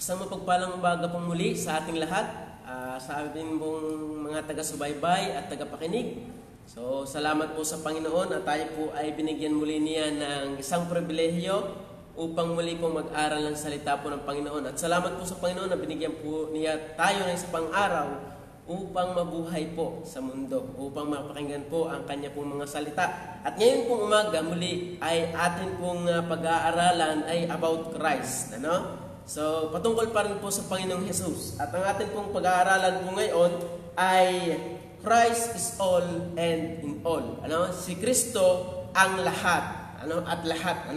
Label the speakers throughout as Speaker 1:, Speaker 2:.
Speaker 1: Isang mapagpalang umaga pong muli sa ating lahat, sa ating pong mga taga-subaybay at taga-pakinig. So, salamat po sa Panginoon at tayo po ay binigyan muli niya ng isang pribilehyo upang muli pong mag-aral ng salita po ng Panginoon. At salamat po sa Panginoon na binigyan po niya tayo ng isang pang-araw upang mabuhay po sa mundo, upang mapakinggan po ang kanya pong mga salita. At ngayon pong umaga muli ay atin pong pag-aaralan ay about Christ. So, patungkol pa rin po sa Panginoong Jesus. At ang atin pong pag-aaralan po ngayon ay Christ is all and in all. Si Kristo ang lahat. At lahat.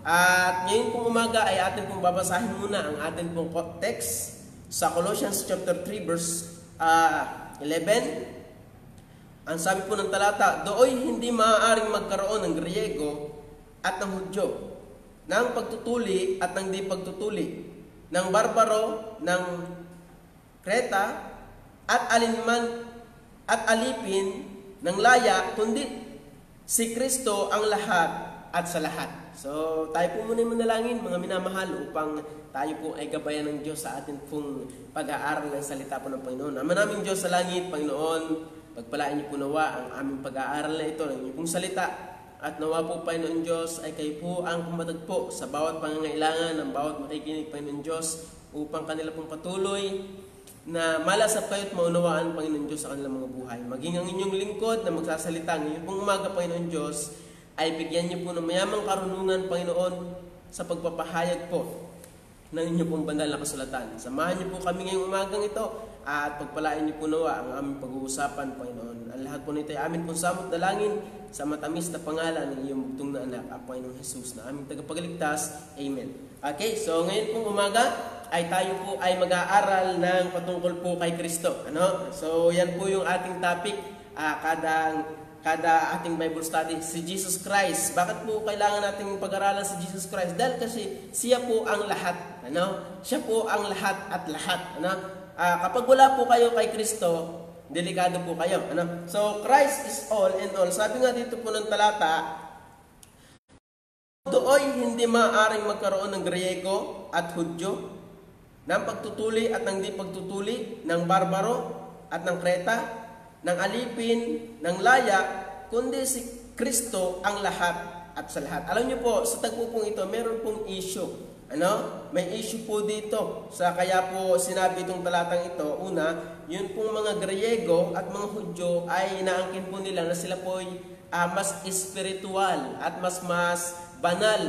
Speaker 1: At ngayon pong umaga ay atin pong babasahin muna ang atin pong text sa Colossians chapter 3 verse 11. Ang sabi po ng talata, "Dooy hindi maaaring magkaroon ng Griego at ng Hudyo, ng pagtutuli at ng di pagtutuli, ng barbaro, ng Kreta, at alinman at alipin, ng laya, kundi si Kristo ang lahat at sa lahat." So, tayo po muna manalangin, mga minamahal, upang tayo po ay gabayan ng Diyos sa atin pong pag-aaral ng salita po ng Panginoon. Ama naming Diyos sa langit, Panginoon, pagpalain niyo po nawa ang aming pag-aaral na ito ng inyong pong salita. At nawa po, Panginoon Diyos, ay kayo po ang pumatagpo sa bawat pangangailangan ng bawat makikinig, Panginoon Diyos, upang kanila pong patuloy na malasap kayo at maunawaan, Panginoon Diyos, sa kanilang mga buhay. Maging ang inyong lingkod na magsasalita ngayon pong umaga, Panginoon Diyos, ay bigyan niyo po ng mayamang karunungan, Panginoon, sa pagpapahayag po ng inyong pong banal na kasulatan. Samahan niyo po kami ngayong umagang ito at pagpalain niyo po nawa ang aming pag-uusapan, Panginoon. Ang lahat po nito ay amin pong samot dalangin sa matamis na pangalan ng iyong bugtong na anak, ang Panginoong Jesus, na aming tagapagligtas. Amen. Okay, so ngayon pong umaga ay tayo po ay mag-aaral ng patungkol po kay Kristo. So yan po yung ating topic, kada ating Bible study, si Jesus Christ. Bakit po kailangan nating pag-aralan si Jesus Christ? Dahil kasi siya po ang lahat. Siya po ang lahat at lahat. Kapag wala po kayo kay Kristo, delikado po kayo. So, Christ is all and all. Sabi nga dito po ng talata, "Dooy hindi maaaring magkaroon ng Griego at Hudyo, ng pagtutuli at ng di pagtutuli, ng barbaro at ng Kreta, ng alipin, ng laya, kundi si Kristo ang lahat at sa lahat." Alam niyo po, sa tagpo pong ito, meron pong issue. May issue po dito. Kaya po sinabi itong talatang ito, una, yun pong mga Griego at mga Hudyo ay inaangkin po nila na sila po ay mas spiritual at mas banal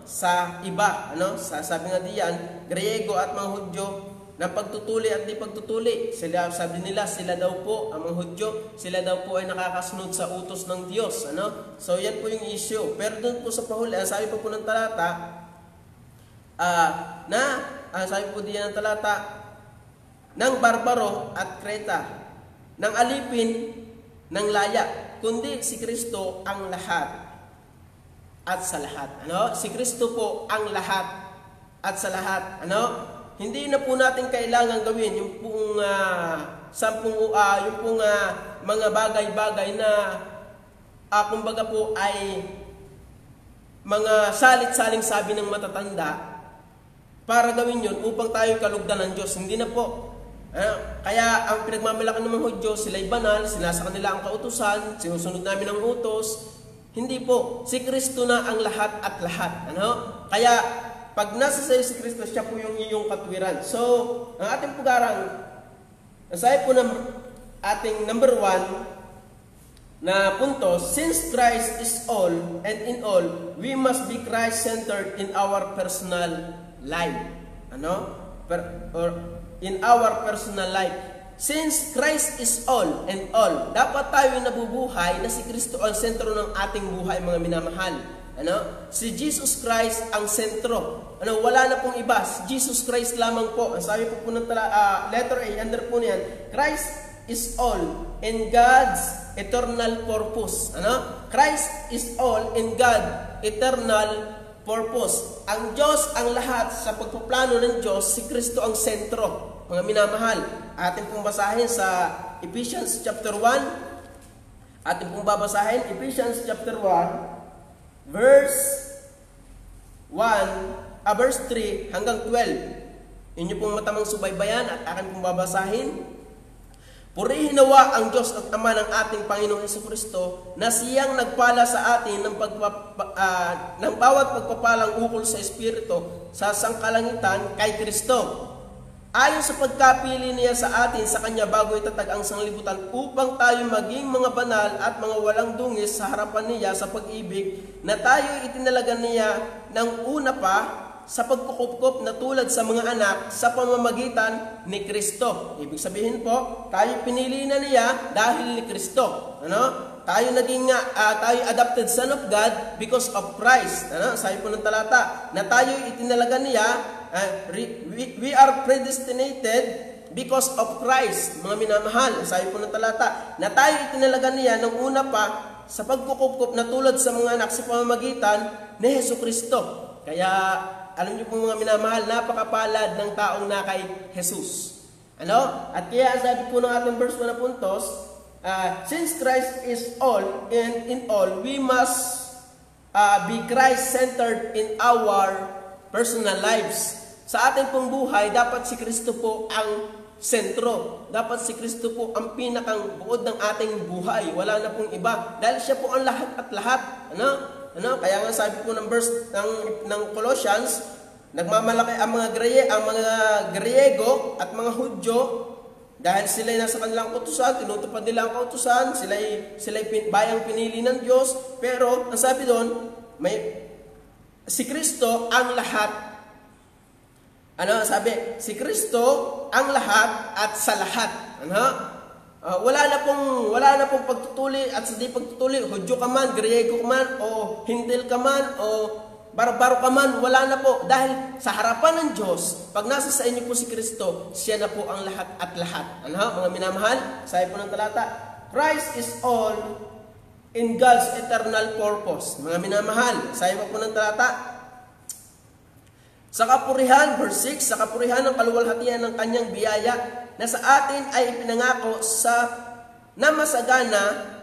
Speaker 1: sa iba. Sabi nga diyan, Griego at mga Hudyo na pagtutuli at di pagtutuli. Sabi nila, sila daw po, ang mga Hudyo, sila daw po ay nakakasunod sa utos ng Diyos. So yan po yung issue. Pero doon po sa pahuli, sabi po ng talata, sabi po diyan ng talata, ng barbaro at Kreta, ng alipin, ng laya, kundi si Kristo ang lahat at sa lahat. Si Kristo po ang lahat at sa lahat. Hindi na po natin kailangan gawin yung pong mga bagay-bagay na kumbaga po ay mga salit-saling sabi ng matatanda para gawin yun upang tayo kalugdan ng Diyos. Hindi na po. Kaya ang pinagmamalaki ng mga Hudyo, sila'y banal, sinasa kanila ang kautusan, sinusunod namin ang utos. Hindi po. Si Kristo na ang lahat at lahat. Kaya pag nasa sayo si Kristo, siya po yung iyong katwiran. So, ang ating pag-aaral, nasabi po ng ating number 1 na punto, since Christ is all and in all, we must be Christ-centered in our personal life. In our personal life. Since Christ is all and all, dapat tayo nabubuhay na si Kristo ang sentro ng ating buhay, mga minamahal. Si Jesus Christ ang sentro. Wala na pong iba. Si Jesus Christ lamang po. Ang sabi po ng letter A, under po niyan, Christ is all in God's eternal purpose. Christ is all in God eternal purpose. Ang Diyos ang lahat. Sa pagpaplano ng Diyos, si Kristo ang sentro. Mga minamahal, atin pong basahin sa Ephesians chapter 1. Atin pong babasahin, Ephesians chapter 1, verse 3 hanggang 12. Inyo pong matamang subaybayan at akin pong babasahin. Purihin nawa ang Diyos at Ama ng ating Panginoong Jesucristo na siyang nagpala sa atin ng bawat pagpapalang ukol sa Espiritu sa sangkalangitan kay Kristo. Ayon sa pagkapili niya sa atin sa Kanya bago itatag ang sanglibutan upang tayo maging mga banal at mga walang dungis sa harapan niya sa pag-ibig na tayo itinalagan niya ng una pa sa pagkukupkup na tulad sa mga anak sa pamamagitan ni Kristo. Ibig sabihin po, tayo pinili na niya dahil ni Kristo. Tayo naging tayo adopted son of God because of Christ. Sabi po ng talata, na tayo itinalagan niya, we are predestinated because of Christ. Mga minamahal, sabi po ng talata, na tayo itinalagan niya ng una pa sa pagkukupkup na tulad sa mga anak sa pamamagitan ni Jesucristo. Kaya, alam niyo po mga minamahal, napakapalad ng taong na kay Jesus. At kaya sabi po ng ating verse 1 na puntos, since Christ is all and in all, we must be Christ-centered in our personal lives. Sa ating pong buhay, dapat si Kristo po ang sentro. Dapat si Kristo po ang pinakang buod ng ating buhay. Wala na pong iba. Dahil siya po ang lahat at lahat. Kaya nga sabi po ng verse ng Colossians, nagmamalaki ang mga Griego at mga Hudyo dahil sila'y nasa kanilang kautusan, tinutupad nila ang kautusan, sila'y bayang pinili ng Diyos, pero ang sabi doon, si Kristo ang lahat. Sabi? Si Kristo ang lahat at sa lahat. Wala na pong pagtutuli at sa di pagtutuli, Hudyo ka man, Griego ka man, o Hintil ka man, o barbaro ka man, wala na po. Dahil sa harapan ng Diyos, pag nasa sa inyo po si Kristo, siya na po ang lahat at lahat. Mga minamahal, sabi po ng talata, Christ is all in God's eternal purpose. Mga minamahal, sabi po ng talata, sa kapurihan, verse 6, sa kapurihan ng kaluwalhatian ng kanyang biyaya, na sa atin ay ipinangako na masagana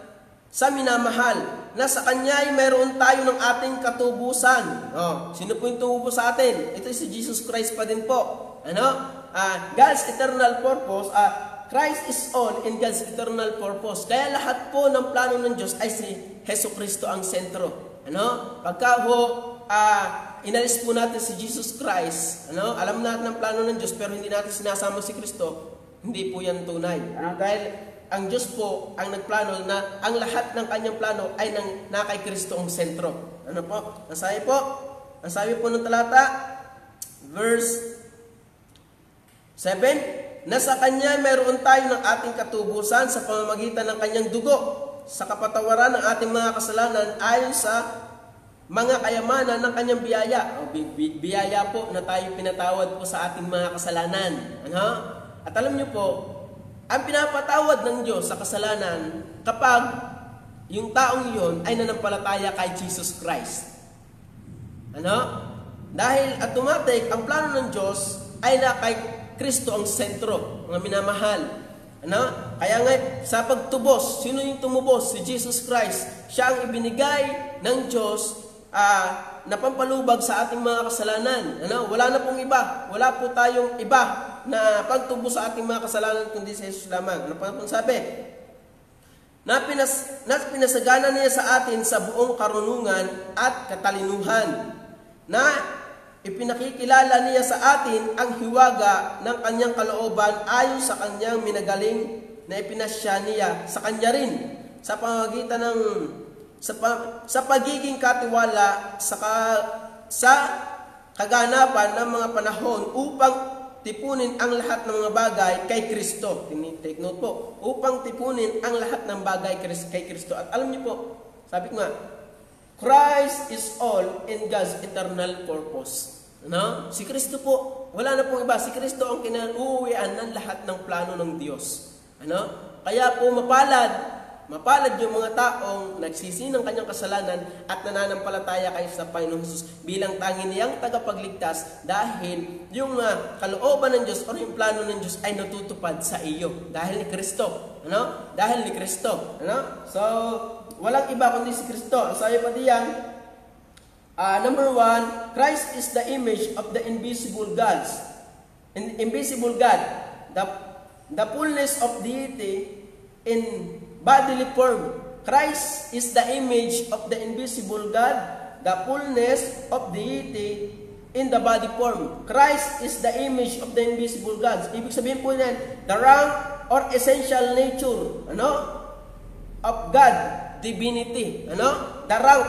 Speaker 1: sa minamahal, na sa kanya ay mayroon tayo ng ating katubusan. Sino po yung tumubo sa atin? Ito si Jesus Christ pa din po. God's eternal purpose, Christ is all in God's eternal purpose. Kaya lahat po ng plano ng Diyos ay si Jesucristo ang sentro. Pagka inalis po natin si Jesus Christ, alam natin ang plano ng Diyos pero hindi natin sinasama si Kristo, hindi po yan tunay. Dahil ang Diyos po ang nagplano na ang lahat ng kanyang plano ay na kay Kristo ang sentro. Ang sabi po ng talata, verse 7, na sa kanya mayroon tayo ng ating katubusan sa pamamagitan ng kanyang dugo, sa kapatawaran ng ating mga kasalanan ayon sa mga kayamanan ng kanyang biyaya. Biyaya po na tayo pinatawad po sa ating mga kasalanan. At alam niyo po, ang pinapatawad ng Diyos sa kasalanan kapag yung taong yun ay nanampalataya kay Jesus Christ. Dahil automatic, ang plano ng Diyos ay na kay Kristo ang sentro, mga minamahal. Kaya nga, sa pagtubos, sino yung tumubos? Si Jesus Christ. Siya ang ibinigay ng Diyos na pampalubag sa ating mga kasalanan. Wala na pong iba. Wala po tayong iba na pagtubo sa ating mga kasalanan kundi si Jesus lamang. Ano pa pong sabi? Na pinasagana niya sa atin sa buong karunungan at katalinuhan. Na ipinakikilala niya sa atin ang hiwaga ng kanyang kalooban ayon sa kanyang minagaling na ipinasya niya sa kanya rin sa pamamagitan ng sa pagiging katiwala sa kaganapan ng mga panahon upang tipunin ang lahat ng mga bagay kay Kristo. Take note po. Upang tipunin ang lahat ng bagay kay Kristo. At alam niyo po, sabi ko nga, Christ is all in God's eternal purpose. Si Kristo po, wala na pong iba. Si Kristo ang kinauuwian ng lahat ng plano ng Diyos. Kaya po mapalad yung mga taong nagsisi ng kanyang kasalanan at nananampalataya kay sa Panginoong Jesus bilang tanging niyang tagapagligtas dahil yung kalooban ng Diyos o yung plano ng Diyos ay natutupad sa iyo dahil ni Kristo. Dahil ni Kristo. So, walang iba kundi si Kristo. Sabi pa diyan, number 1, Christ is the image of the invisible gods. invisible God, the fullness of deity in bodily form. Christ is the image of the invisible God, the fullness of deity in the body form. Christ is the image of the invisible God. Ibig sabihin po yan, the rank or essential nature, of God, divinity, the rank,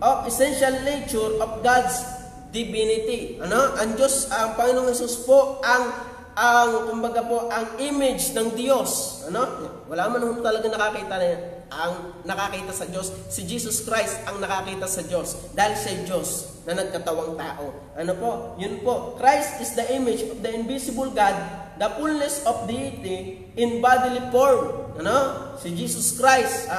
Speaker 1: of essential nature of God's divinity, ang Diyos, ang Panginoong Hesus po, kumbaga po, ang image ng Diyos, wala man ho talaga nakakita na yan. Ang nakakita sa Diyos, si Jesus Christ ang nakakita sa Diyos dahil siya Diyos na nagkatawang tao. Yun po, Christ is the image of the invisible God, the fullness of deity in bodily form. Si Jesus Christ,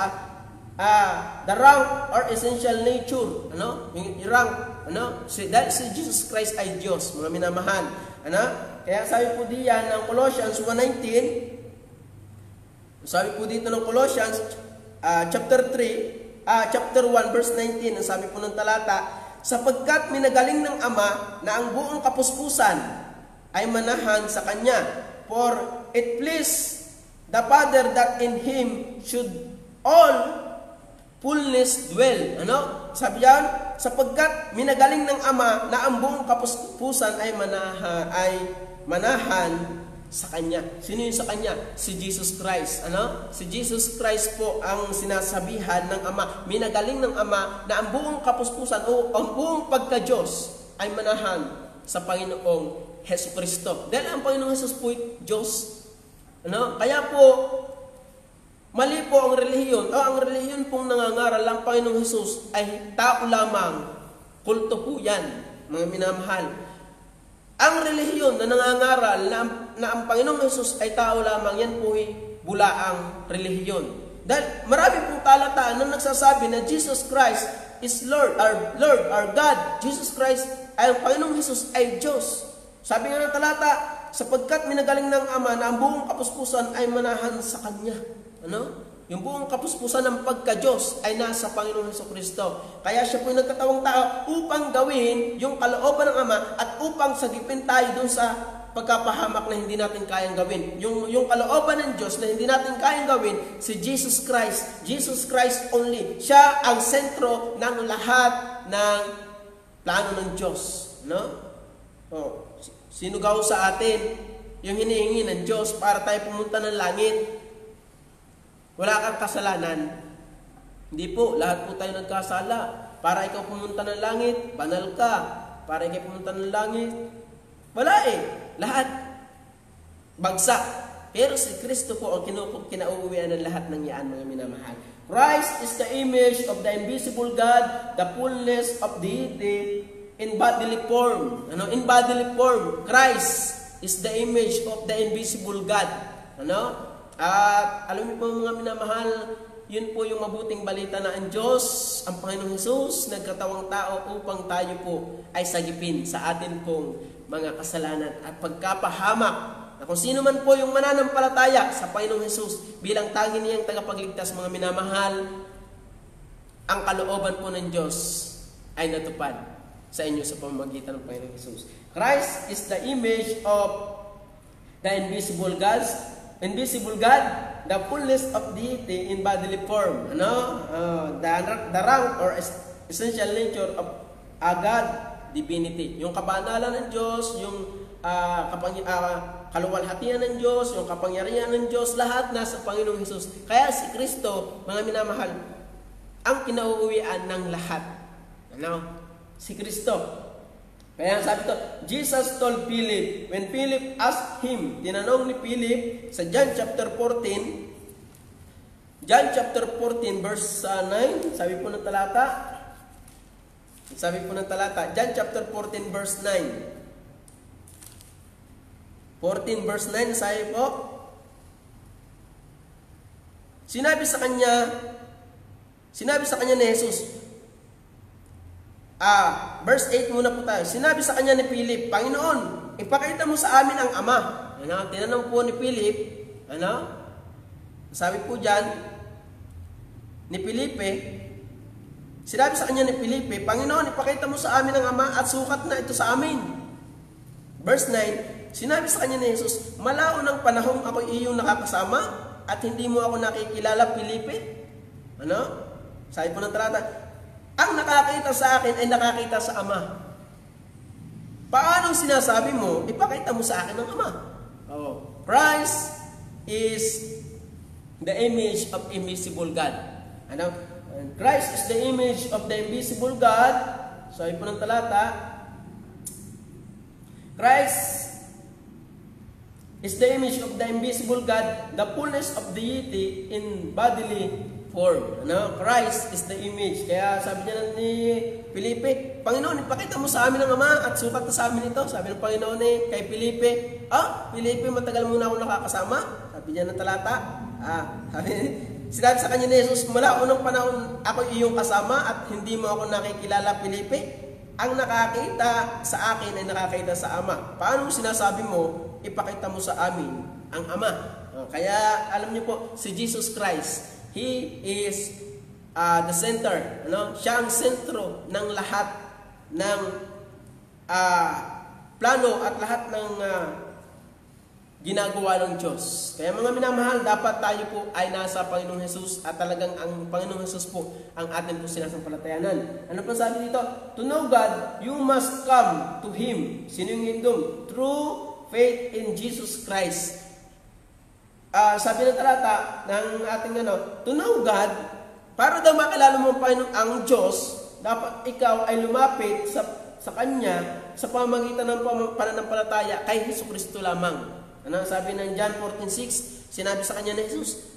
Speaker 1: the rank or essential nature, yung rank, dahil si Jesus Christ ay Diyos, mga minamahal. Kaya sabi po diyan ng Colossians 1:19, sabi po dito ng Colossians chapter 1 verse 19, ang sabi po ng talata, sapagkat minagaling ng Ama na ang buong kapuspusan ay manahan sa Kanya, for it pleased the Father that in Him should all fullness dwell. Sabi yan, sapagkat minagaling ng Ama na ang buong kapuspusan ay manahan sa Kanya. Sino yun sa Kanya? Si Jesus Christ. Si Jesus Christ po ang sinasabihan ng Ama. Minagaling ng Ama na ang buong kapuspusan o ang buong pagka-Diyos ay manahan sa Panginoong Hesus Kristo. Dahil ang Panginoong Hesus po ay Diyos. Kaya po, mali po ang relihiyon. Ang relihiyon pong nangangaral ang Panginoong Hesus ay tao lamang. Kulto po yan, mga minamahal. Ang relihiyon na nangangaral na ang Panginoong Hesus ay tao lamang, yan po ay bulaang relihiyon. Dahil marami pong talata na nagsasabi na Jesus Christ is Lord, our God. Jesus Christ ay ang Panginoong Hesus ay Diyos. Sabi nga ng talata, sapagkat minagaling ng Ama na ang buong kapuspusan ay manahan sa Kanya. Yung buong kapuspusan ng pagka-Diyos ay nasa Panginoong Jesucristo. Kaya siya po yung nagkatawang tao upang gawin yung kalooban ng Ama at upang sagipin tayo dun sa pagkapahamak na hindi natin kayang gawin. Yung kalooban ng Diyos na hindi natin kayang gawin, si Jesus Christ. Jesus Christ only. Siya ang sentro ng lahat ng plano ng Diyos. Sino gaw sa atin yung hinihingi ng Diyos para tayo pumunta ng langit? Wala kang kasalanan. Hindi po, lahat po tayo nagkasala. Para ikaw pumunta ng langit, banal ka. Para ikaw pumunta ng langit, wala lahat bagsak. Pero si Kristo po ang kinauuwian ng lahat ng yan, mga minamahal. Christ is the image of the invisible God, the fullness of deity in bodily form. In bodily form, Christ is the image of the invisible God. At alam niyo po mga minamahal, yun po yung mabuting balita na ang Diyos, ang Panginoong Hesus, nagkatawang tao upang tayo po ay sagipin sa atin pong mga kasalanan at pagkapahamak na kung sino man po yung mananampalataya sa Panginoong Hesus bilang tangi niyang tagapagligtas, mga minamahal, ang kalooban po ng Diyos ay natupad sa inyo sa pamamagitan ng Panginoong Hesus. Christ is the image of the invisible God, the fullness of deity in bodily form. The rank or essential nature of God, divinity. Yung kabanalan ng Diyos, yung kaluwalhatian ng Diyos, yung kapangyarihan ng Diyos, lahat nasa Panginoong Hesus. Kaya si Kristo, mga minamahal, ang kinauuwian ng lahat. Si Kristo. Kaya sabi to, Jesus told Philip, when Philip asked him, tinanong ni Philip sa John chapter 14 verse 9, sabi po ng talata, John chapter 14 verse 9. 14 verse 9, sabi po, sinabi sa kanya ni Jesus, verse 8 muna po tayo. Sinabi sa kanya ni Philip, Panginoon, ipakita mo sa amin ang Ama. Tinanong po ni Philip, sabi po dyan, ni Felipe, sinabi sa kanya ni Felipe, Panginoon, ipakita mo sa amin ang Ama at sukat na ito sa amin. verse 9, sinabi sa kanya ni Jesus, "Malao ng panahong ako iyong nakakasama at hindi mo ako nakikilala, Felipe?" Ano? Sabi po ng talata, ang nakakita sa akin ay nakakita sa Ama. Paano sinasabi mo, ipakita mo sa akin ang Ama? Oh, Christ is the image of invisible God. Ano? And Christ is the image of the invisible God. Sabi po ng talata, Christ is the image of the invisible God, the fullness of deity in bodily form. Ano? Christ is the image. Kaya sabi niya ni Felipe, Panginoon, ipakita mo sa amin ang Ama at sukat na sa amin ito. Sabi ng Panginoon kay Felipe, Felipe, matagal muna ako nakakasama. Sabi niya ng talata, sinabi sa kanya ni Jesus, mula unang panahon ako iyong kasama at hindi mo ako nakikilala, Felipe. Ang nakakita sa akin ay nakakita sa Ama. Paano sinasabi mo, ipakita mo sa amin ang Ama? Kaya alam niyo po, si Jesus Christ, He is the center. Ano? Siya ang sentro ng lahat ng plano at lahat ng ginagawa ng Diyos. Kaya mga minamahal, dapat tayo po ay nasa Panginoong Jesus at talagang ang Panginoong Jesus po ang atin po sinasampalatayanan. Ano pa sabi dito? To know God, you must come to Him. Sino yung kingdom? Through faith in Jesus Christ. Sabi ng talata ng ating to know God, para daw makilala mo ang Diyos, dapat ikaw ay lumapit sa Kanya sa pamamagitan ng pananampalataya kay Jesucristo lamang. Ano sabi ng John 14:6? Sinabi sa Kanya ni Jesus,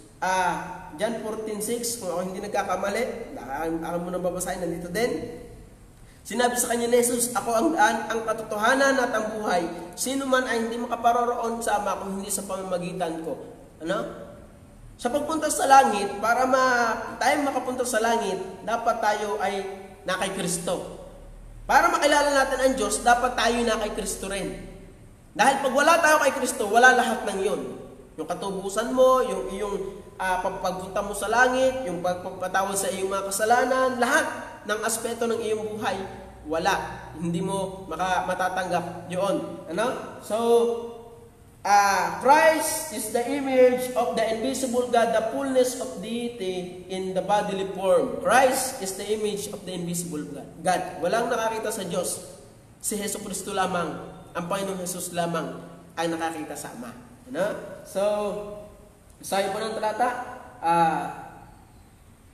Speaker 1: John 14:6, kung ako hindi nagkakamali, ako muna babasahin, nandito din. Sinabi sa Kanya ni Jesus, ako ang daan, ang katotohanan at ang buhay. Sino man ay hindi makaparoroon sa Ama kung hindi sa pamamagitan ko. Ano? Sa pagpunta sa langit, para tayo makapunta sa langit, dapat tayo ay na kay Kristo. Para makilala natin ang Diyos, dapat tayo na kay Kristo rin. Dahil pag wala tayo kay Kristo, wala lahat ng yun. Yung katubusan mo, yung iyong pagpunta mo sa langit, yung pagpapatawad sa iyong mga kasalanan, lahat ng aspeto ng iyong buhay, wala. Hindi mo matatanggap yun. Ano? So, Christ is the image of the invisible God, the fullness of deity in the bodily form. Christ is the image of the invisible God. Walang nakakita sa Diyos. Si Jesucristo lamang, ang Panginoong Jesus lamang ay nakakita sa Ama. Ano? So, sabi po ng talata,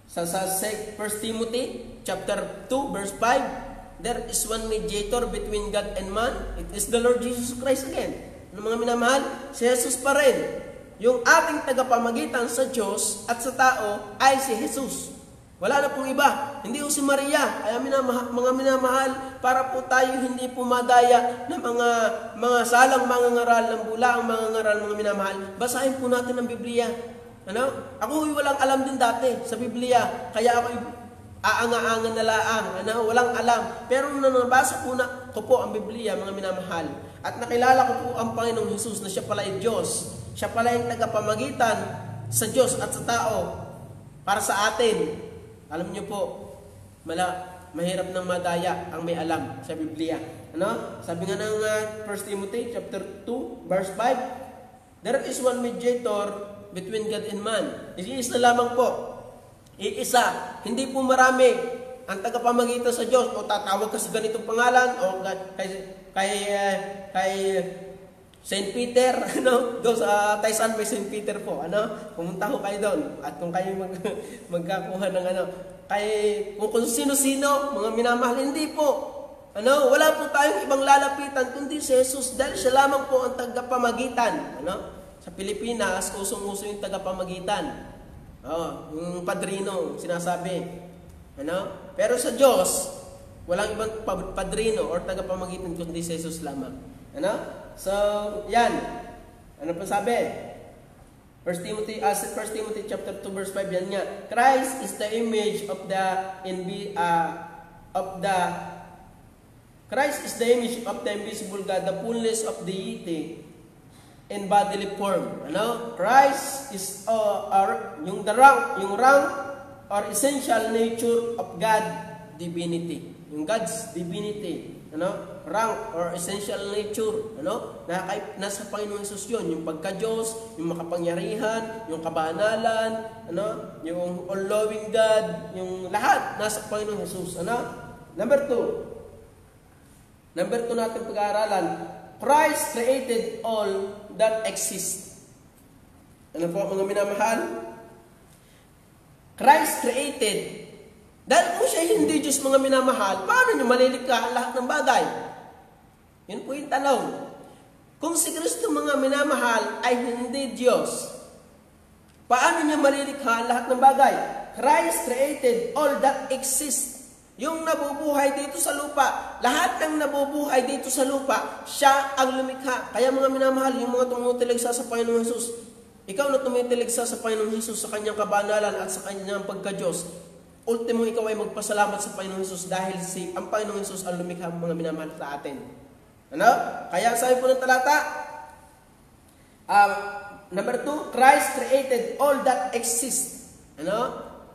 Speaker 1: sa 1 Timothy chapter 2 verse 5, there is one mediator between God and man. It is the Lord Jesus Christ again. Ng mga minamahal, si Jesus pa rin. Yung ating tagapamagitan sa Diyos at sa tao ay si Jesus. Wala na pong iba. Hindi po si Maria. Kaya mga minamahal, para po tayo hindi pumadaya ng mga salang mangangaral ng bula, ang mangangaral mga minamahal. Basahin po natin ang Biblia. Ano? Ako walang alam din dati sa Biblia. Kaya ako aanga-anga na laang. Ano? Walang alam. Pero nung nabasa ko po ang Biblia, mga minamahal, at nakilala ko po ang Panginoong Jesus na siya pala ay Diyos. Siya pala yung tagapamagitan sa Diyos at sa tao para sa atin. Alam niyo po, mahirap nang madaya ang may alam sa Biblia. Ano? Sabi nga ng 1 Timothy chapter 2 verse 5, there is one mediator between God and man. Iisa lamang po. Iisa. Hindi po marami ang tagapamagitan sa Diyos. O tatawag ka sa ganitong pangalan o kay St. Peter, ano? Doon sa Taysan may St. Peter po, ano? Pumunta ko kayo doon. At kung kayo magkakuha ng kung sino-sino, mga minamahal, hindi po. Ano? Wala po tayong ibang lalapitan kundi si Jesus dahil siya lamang po ang tagapamagitan. Ano? Sa Pilipinas, usong-uso yung tagapamagitan. Yung padrino, sinasabi. Ano? Pero sa Diyos, walang ibang padrino or tagapamagitan kundi si Jesus lamang. Ano? So, yan. Ano pa sabi? 1 Timothy chapter 2 verse 5 yan nga. Christ is the image of Christ is the image of the invisible God, the fullness of deity in bodily form. Ano? Christ is yung rank or essential nature of God divinity. yung God's divinity, rank or essential nature, nasa Panginoong Hesus yun, yung pagka-Diyos, yung makapangyarihan, yung kabanalan, yung all-knowing God, yung lahat nasa Panginoong Hesus. Number two natin pag-aaralan, Christ created all that exists. Ano po mga minamahal? Christ created. Dahil kung siya hindi Diyos mga minamahal, paano niyo malilikha ang lahat ng bagay? Yun po yung tanong. Kung si Kristo mga minamahal ay hindi Diyos, paano niya malilikha ang lahat ng bagay? Christ created all that exists. Yung nabubuhay dito sa lupa, lahat ng nabubuhay dito sa lupa, siya ang lumikha. Kaya mga minamahal, yung mga tumutiligsa sa Panginoong Hesus, ikaw na tumitiligsa sa Panginoong Hesus sa kanyang kabanalan at sa kanyang pagka-Diyos, ultimo ikaw ay magpasalamat sa Panginoong Hesus dahil ang Panginoong Hesus ang lumikha mga minamahal sa atin. Kaya sabi po ng talata, number 2, Christ created all that exists.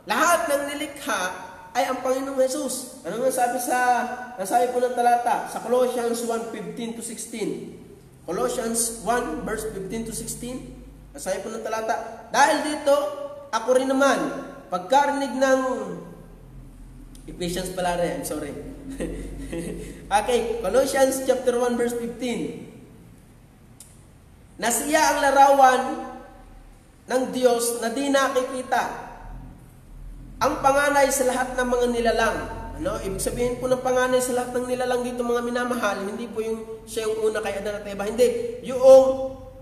Speaker 1: Lahat ng nilikha ay ang Panginoong Hesus. Ano nga sabi po ng talata sa Colossians 1:15-16? Colossians 1 verse 15 to 16. Sabi po ng talata, dahil dito ako rin naman pagkarinig ng Ephesians pala rin, I'm sorry. Okay, Colossians chapter 1 verse 15. Na siya ang larawan ng Diyos na di nakikita, ang panganay sa lahat ng mga nilalang. Ibig sabihin po ng panganay sa lahat ng nilalang dito mga minamahal, hindi po yung siya yung una kay Adan at Eva, hindi. Yung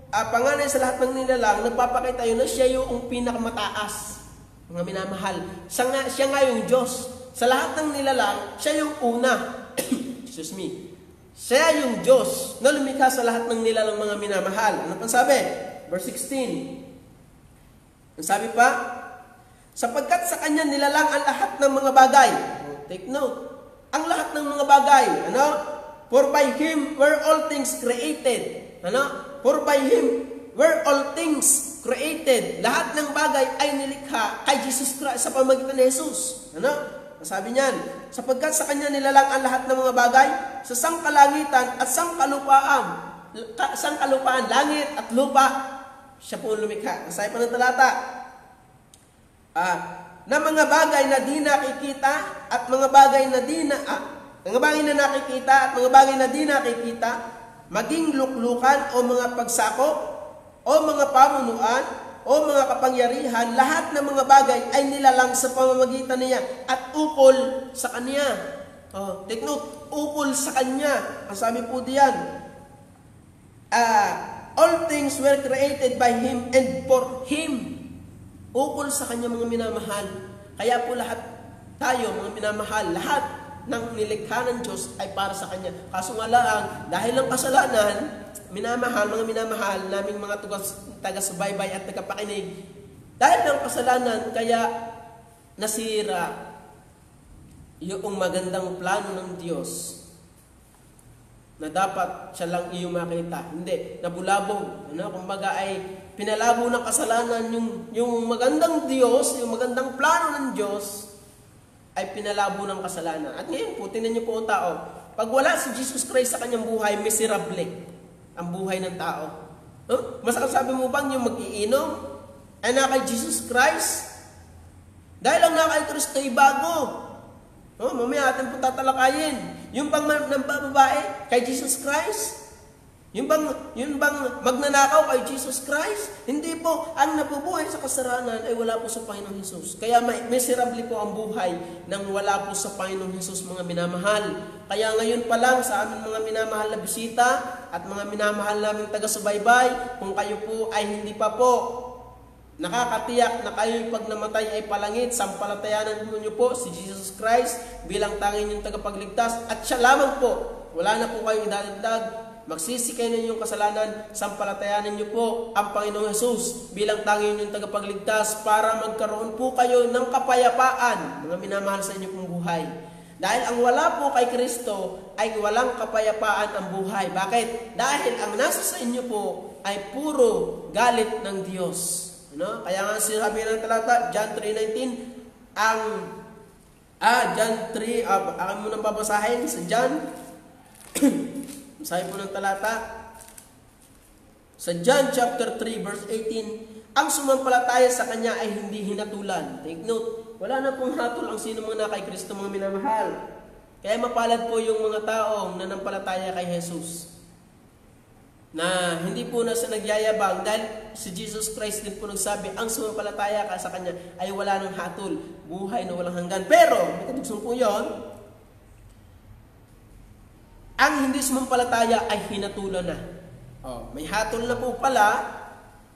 Speaker 1: panganay sa lahat ng nilalang, nagpapakita yun na siya yung pinakamataas. Mga minamahal, siya nga yung Diyos. Sa lahat ng nilalang, siya yung una. Excuse me. Siya yung Diyos na lumikha sa lahat ng nilalang mga minamahal. Ano pang sabi? Verse 16. Ang sabi pa, sapagkat sa Kanya nilalang ang lahat ng mga bagay. Take note. Ang lahat ng mga bagay. For by Him were all things created. For by Him were all things created. Lahat ng bagay ay nilikha kay Jesus Christ sa pamamagitan ni Jesus. Sabi niyan, sapagkat sa Kanya nilalang ang lahat ng mga bagay sa sangkalangitan at sangkalupaan, langit at lupa, siya po lumikha. Sabi pa ng talata, na mga bagay na di nakikita at mga bagay na nakikita at mga bagay na di nakikita, maging luklukan o mga pagsako o mga pamunuan, o mga kapangyarihan, lahat ng mga bagay ay nilalang sa pamamagitan niya at ukol sa Kanya. Take note, ukol sa Kanya. Ang sabi po diyan, all things were created by Him and for Him. Ukol sa Kanya mga minamahal. Kaya po lahat tayo mga minamahal, lahat ng nilikha ng Diyos ay para sa Kanya. Kaso nga lang, dahil ng kasalanan, mga minamahal, naming mga taga-subaybay at tagapakinig, dahil ng kasalanan, kaya nasira yung magandang plano ng Diyos na dapat siya lang iyong makita. Hindi, nabulabog. Kumbaga ay pinalabo ng kasalanan yung magandang Diyos, yung magandang plano ng Diyos, ay pinalabo ng kasalanan. At ngayon po, tingnan niyo po ang tao. Pag wala si Jesus Christ sa kanyang buhay, miserable ang buhay ng tao. Masasabi mo bang yung mag-iinom ay na kay Jesus Christ? Dahil ang na kay Kristo ay bago. Mamaya atin po tatalakayin. Yung bang babae kay Jesus Christ? Yung bang magnanakaw kay Jesus Christ? Hindi po. Ang nabubuhay sa kasalanan ay wala po sa Panginoong Hesus. Kaya miserable po ang buhay nang wala po sa Panginoong Hesus, mga minamahal. Kaya ngayon pa lang sa amin mga minamahal na bisita at mga minamahal naming taga-subaybay, kung kayo po ay hindi pa po nakakatiyak na kayo'y pag namatay ay palangit, sampalatayanan niyo po si Jesus Christ bilang tanging yung tagapagligtas at siya lamang po. Wala na po kayong idadagdag. Magsisikay na inyong kasalanan, sampalatayanan niyo po ang Panginoong Hesus bilang tanging inyong tagapagligtas para magkaroon po kayo ng kapayapaan, mga minamahal sa inyong pong buhay. Dahil ang wala po kay Kristo ay walang kapayapaan ang buhay. Bakit? Dahil ang nasa sa inyo po ay puro galit ng Diyos. Kaya nga sinabi ng talata, John 3:19, John 3, akin mo nang babasahin sa John. Basahin po ng talata. Sa John chapter 3 verse 18, ang sumampalataya sa Kanya ay hindi hinatulan. Take note, wala na pong hatol ang sino mga na kay Kristo, mga minamahal. Kaya mapalad po yung mga taong nanampalataya kay Jesus. Na hindi po na sa nagyayabang dahil si Jesus Christ din po nagsabi, ang sumampalataya ka sa Kanya ay wala ng hatol, buhay na walang hanggan. Pero, may kadugsong po yun, ang hindi sumampalataya ay hinatulan na. May hatol na po pala.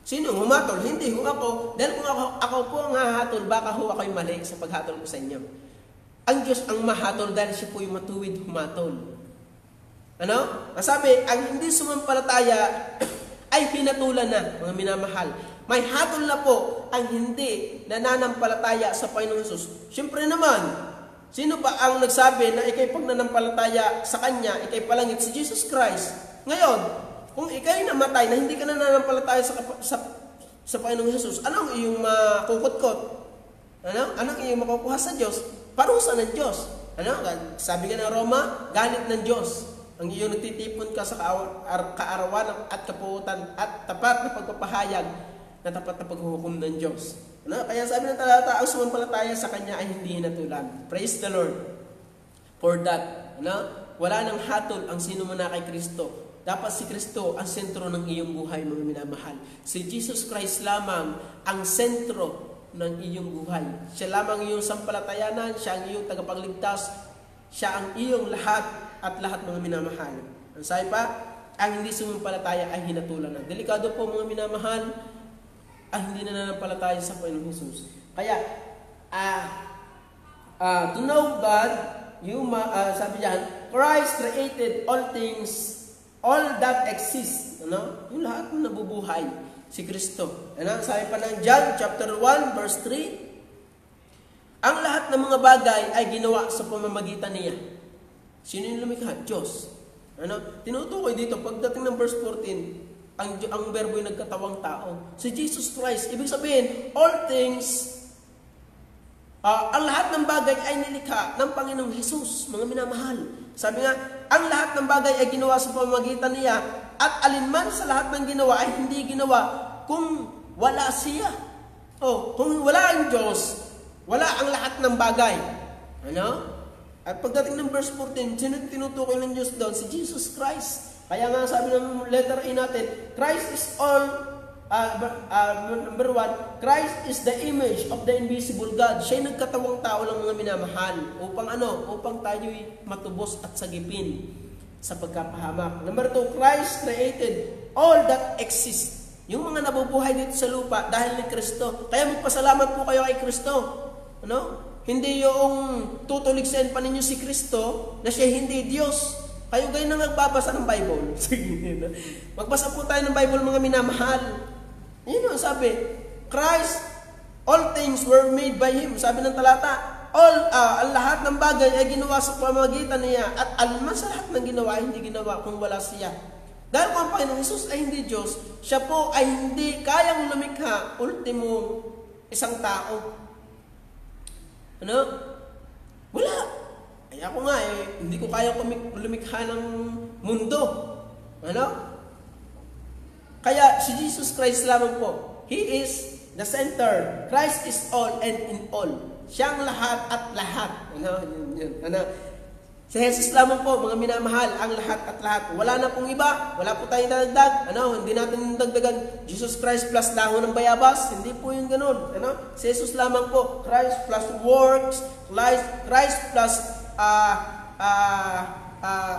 Speaker 1: Sino humatol? Hindi ho ako. Dahil kung ako po ang hahatol, baka ho ako'y mali sa paghatol ko sa inyo. Ang Diyos ang mahatol dahil siya po yung matuwid humatol. Ano? Masabi, ang hindi sumampalataya ay hinatulan na, mga minamahal. May hatol na po ang hindi nananampalataya sa Panginoong Jesus. Siyempre naman, sino ba ang nagsabi na ikay pag nananampalataya sa Kanya, ikay palangit? Si Jesus Christ. Ngayon, kung ikay namatay na hindi ka nananampalataya sa Panginoong Jesus, anong iyong makukutkot? Anong iyong makukuha sa Diyos? Parusa ng Diyos. Sabi nga ng Roma, galit ng Diyos. Ang iyong nagtitipon ka sa kaarawan at kapuutan at tapat na pagpapahayag na tapat na paghuhukom ng Diyos. Kaya sabi ng talata, ang sumampalataya sa Kanya ay hindi hinatulan. Praise the Lord for that. Wala nang hatol ang sino man na kay Kristo. Dapat si Kristo ang sentro ng iyong buhay, mga minamahal. Si Jesus Christ lamang ang sentro ng iyong buhay. Siya lamang iyong sampalatayanan, siya ang iyong tagapagligtas, siya ang iyong lahat at lahat, mga minamahal. Ang sabi pa, ang hindi sumampalataya ay hinatulan na. Delikado po, mga minamahal, ang hindi nananampalataya sa Panginoong Jesus. Kaya, to know God, sabi diyan, Christ created all things, all that exists, yung lahat ng nabubuhay, si Kristo. Sabi pa ng John chapter 1 verse 3, ang lahat ng mga bagay ay ginawa sa pamamagitan niya. Sino yung lumikha? Diyos. Tinutukoy dito, pagdating ng verse 14, ang berbo ay nagkatawang tao. Si Jesus Christ, ibig sabihin, all things, ang lahat ng bagay ay nilikha ng Panginoong Jesus, mga minamahal. Sabi nga, ang lahat ng bagay ay ginawa sa pamamagitan niya, at alinman sa lahat ng ginawa ay hindi ginawa kung wala siya. Kung wala ang Diyos, wala ang lahat ng bagay. At pagdating ng verse 14, sino tinutukoy ng Diyos doon? Si Jesus Christ. Kaya nga sabi ng letter A natin, Christ is all, number 1, Christ is the image of the invisible God. Siya'y nagkatawang tao lang, mga minamahal. Upang tayo'y matubos at sagipin sa pagkapahamak. Number 2, Christ created all that exists. Yung mga nabubuhay dito sa lupa dahil ni Kristo. Kaya magpasalamat po kayo kay Kristo. Hindi yung tutuligsain pa ninyo si Kristo na siya hindi Diyos. Kayo kayo na nagbabasa ng Bible. Magbasa po tayo ng Bible, mga minamahal. Yun ang sabi, Christ, all things were made by Him. Sabi ng talata, ang lahat ng bagay ay ginawa sa pamamagitan niya, at anuman sa lahat ng ginawa, hindi ginawa kung wala siya. Dahil kung ang Panginoong Jesus ay hindi Diyos, siya po ay hindi kayang lumikha, ultimo, isang tao. Wala. Kaya ako nga, hindi ko kaya lumikha ng mundo. Kaya si Jesus Christ lamang po, He is the center. Christ is all and in all. Siya ang lahat at lahat. Si Jesus lamang po, mga minamahal, ang lahat at lahat. Wala na pong iba. Wala po tayong dadagdag. Hindi natin dagdagan Jesus Christ plus dahon ng bayabas. Hindi po yung ganun. Si Jesus lamang po. Christ plus works. Christ plus